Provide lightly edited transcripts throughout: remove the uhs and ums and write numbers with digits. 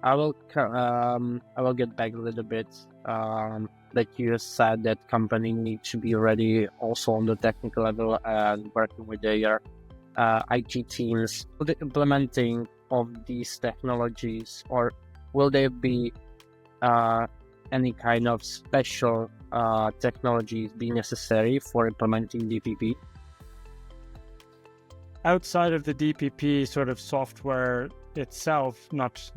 I will get back a little bit. Like you said, that company needs to be ready also on the technical level and working with their IT teams. The implementing of these technologies, or will there be any kind of special technologies be necessary for implementing DPP? Outside of the DPP sort of software itself, not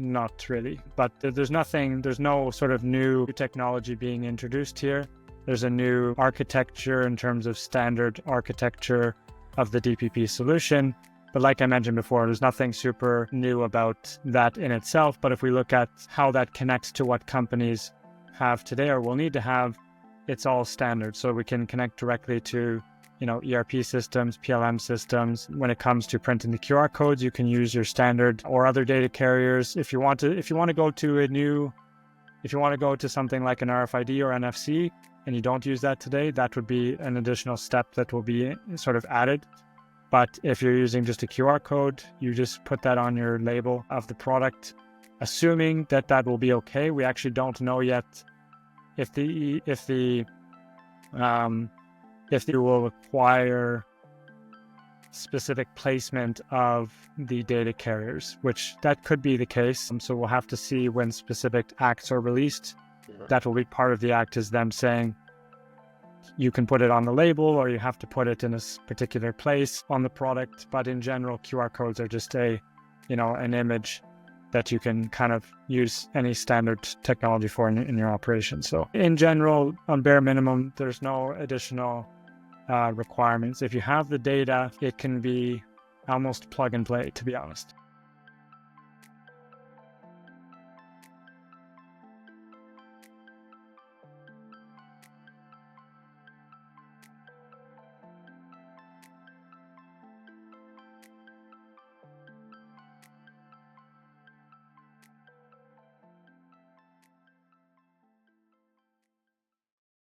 really. But there's no sort of new technology being introduced here. There's a new architecture in terms of standard architecture of the DPP solution. But like I mentioned before, there's nothing super new about that in itself. But if we look at how that connects to what companies have today or will need to have, it's all standard. So we can connect directly to ERP systems, PLM systems. When it comes to printing the QR codes, you can use your standard or other data carriers. If you want to go to something like an RFID or NFC, and you don't use that today, that would be an additional step that will be sort of added. But if you're using just a QR code, you just put that on your label of the product, assuming that will be okay. We actually don't know yet if they will require specific placement of the data carriers, which that could be the case. So we'll have to see when specific acts are released. That will be part of the act, is them saying you can put it on the label or you have to put it in a particular place on the product. But in general, QR codes are just an image that you can kind of use any standard technology for in your operation. So in general, on bare minimum, there's no additional requirements. If you have the data, it can be almost plug and play, to be honest.